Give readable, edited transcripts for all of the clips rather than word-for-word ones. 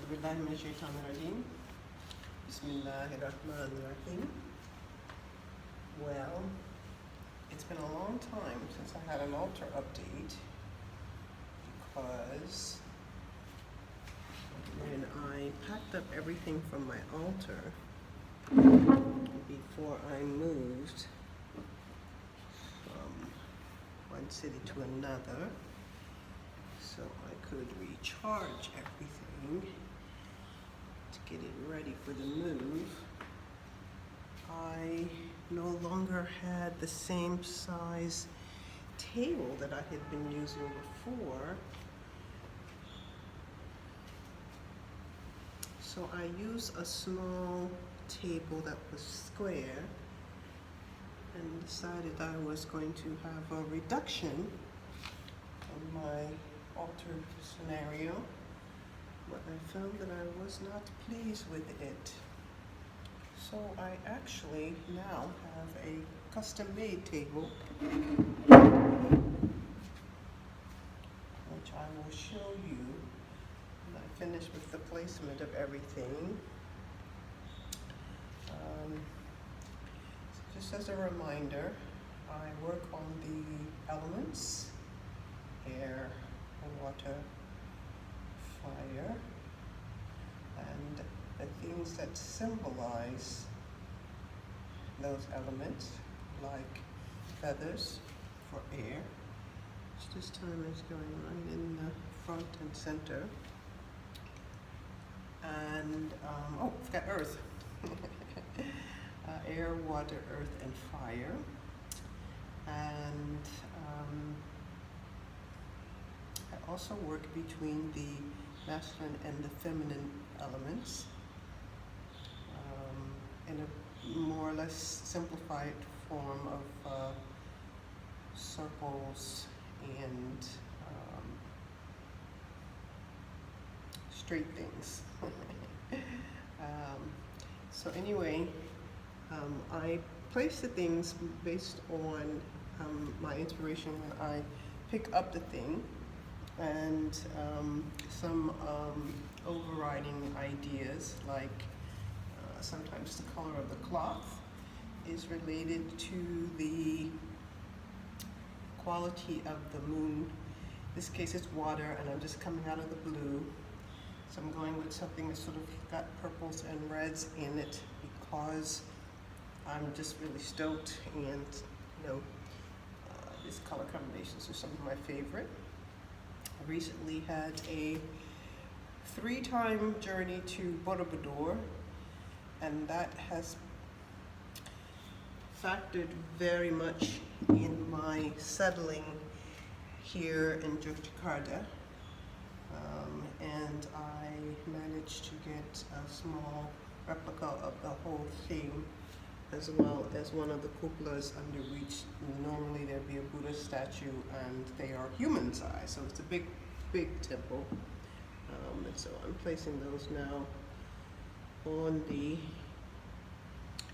billahi minash shaitanir rajim. Bismillahirrahmanirrahim. Well, it's been a long time since I had an altar update because when I packed up everything from my altar before I moved from one city to another, so I could recharge everything to get it ready for the move, I no longer had the same size table that I had been using before. So I used a small table that was square and decided I was going to have a reduction of my altered scenario, but I found that I was not pleased with it. So I actually now have a custom-made table, which I will show you when I finish with the placement of everything. So just as a reminder, I work on the elements: air, water, fire, and the things that symbolize those elements, like feathers for air, which this time is going right in the front and center. And, oh, I've got earth. Air, water, earth, and fire. And I also work between the masculine and the feminine elements in a more or less simplified form of circles and straight things. So anyway, I place the things based on my inspiration when I pick up the thing, and some overriding ideas, like sometimes the color of the cloth is related to the quality of the moon. In this case it's water, and I'm just coming out of the blue, so I'm going with something that sort of got purples and reds in it because I'm just really stoked, and these color combinations are some of my favorite. I recently had a 3-time journey to Borobudur, and that has factored very much in my settling here in Jakarta. And I managed to get a small replica of the whole thing, as well as one of the cupolas under which normally there'd be a Buddha statue, and they are human size, so it's a big temple. And so I'm placing those now on the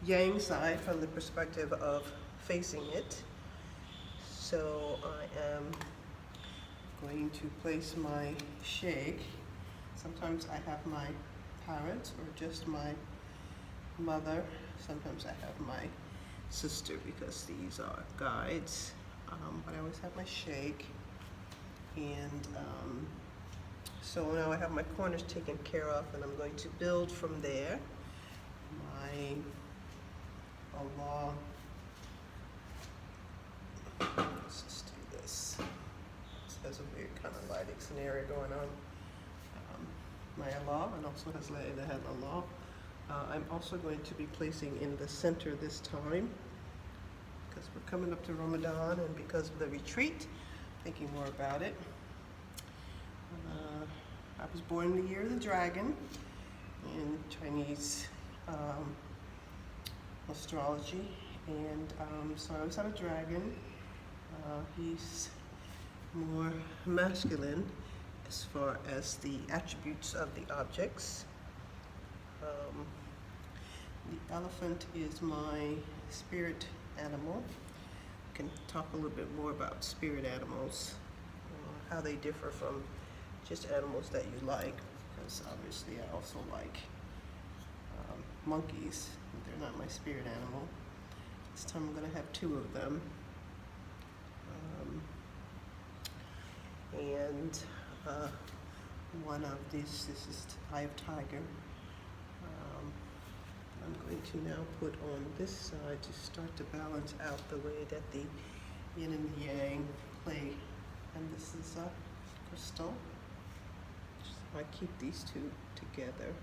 yang side from the perspective of facing it. So I am going to place my shake. Sometimes I have my parrots or just my mother. Sometimes I have my sister because these are guides. But I always have my shake. And so now I have my corners taken care of, and I'm going to build from there. My Allah. Let's just do this. This has a weird kind of lighting scenario going on. My Allah, and also has La ilaha illallah. I'm also going to be placing in the center this time because we're coming up to Ramadan, and because of the retreat, thinking more about it. I was born in the year of the dragon in Chinese astrology, and so I always had a dragon. He's more masculine as far as the attributes of the objects. The elephant is my spirit animal. I can talk a little bit more about spirit animals, how they differ from just animals that you like, because obviously I also like monkeys. They're not my spirit animal. This time I'm going to have 2 of them. And one of these, this is Eye of Tiger. I'm going to now put on this side to start to balance out the way that the yin and the yang play. And this is a crystal. I keep these 2 together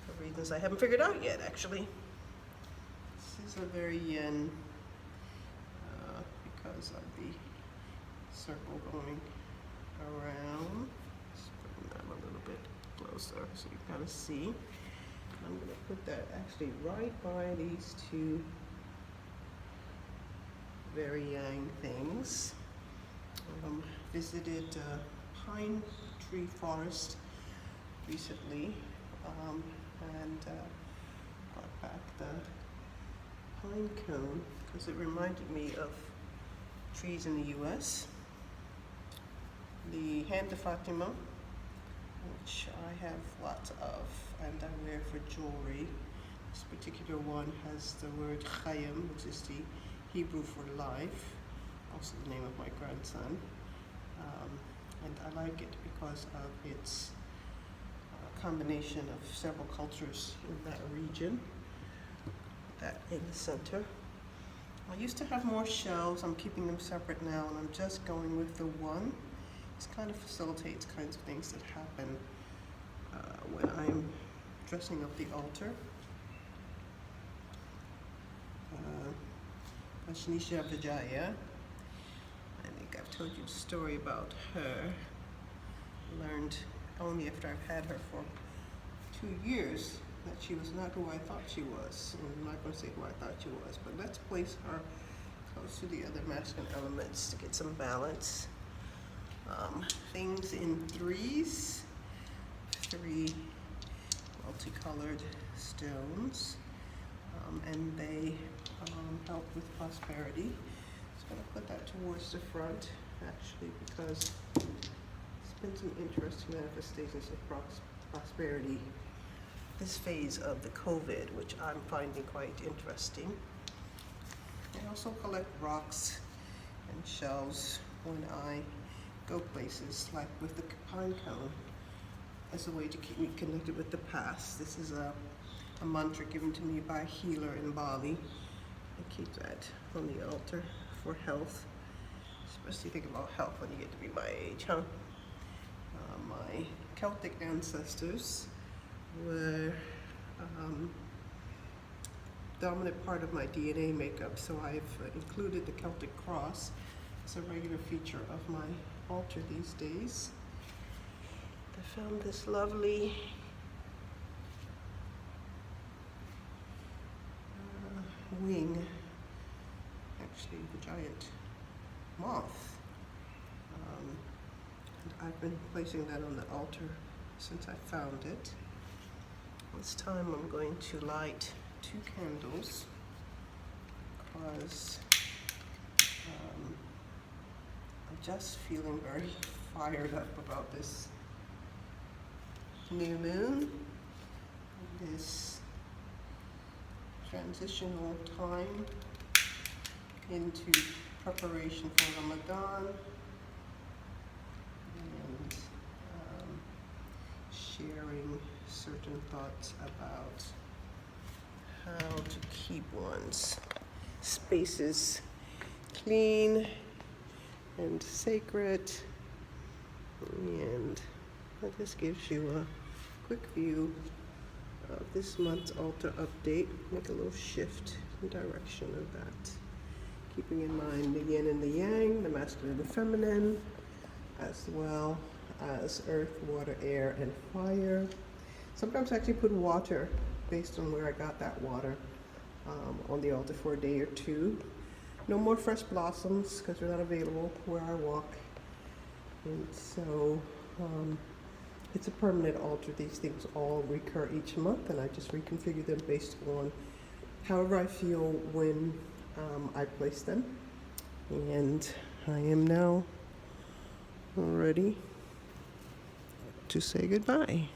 for reasons I haven't figured out yet, actually. This is a very yin because of the circle going around. Just putting that a little bit closer so you kind of see. I'm going to put that actually right by these 2 very yang things. Visited pine tree forest recently and brought back the pine cone because it reminded me of trees in the US. The Hand of Fatima, which I have lots of and I wear for jewelry. This particular one has the word Chayim, which is the Hebrew for life, also the name of my grandson. And I like it because of its combination of several cultures in that region, that in the center. I used to have more shells. I'm keeping them separate now, and I'm just going with the one. This kind of facilitates kinds of things that happen when I'm dressing up the altar. Ashnisha Vijaya. I think I've told you a story about her. Learned only after I've had her for 2 years that she was not who I thought she was. I'm not going to say who I thought she was, but let's place her close to the other masculine elements to get some balance. Things in 3s, 3 multicolored stones, and they help with prosperity. So I'm going to put that towards the front, actually, because it's been some interesting manifestations of prosperity this phase of the COVID, which I'm finding quite interesting. I also collect rocks and shells when I go places, like with the pine cone, as a way to keep me connected with the past. This is a mantra given to me by a healer in Bali. I keep that on the altar for health, especially think about health when you get to be my age, huh? My Celtic ancestors were dominant part of my DNA makeup, so I've included the Celtic cross as a regular feature of my altar these days. I found this lovely wing, actually the giant moth. And I've been placing that on the altar since I found it. This time I'm going to light 2 candles because I'm just feeling very fired up about this new moon, this transitional time into preparation for Ramadan, and sharing certain thoughts about how to keep one's spaces clean and sacred. And that just gives you a quick view of this month's altar update. Make a little shift in direction of that, keeping in mind the yin and the yang, the masculine and the feminine, as well as earth, water, air, and fire. Sometimes I actually put water, based on where I got that water, on the altar for a day or 2. No more fresh blossoms because they're not available where I walk. And so it's a permanent altar. These things all recur each month, and I just reconfigure them based on however I feel when I place them. And I am now ready to say goodbye.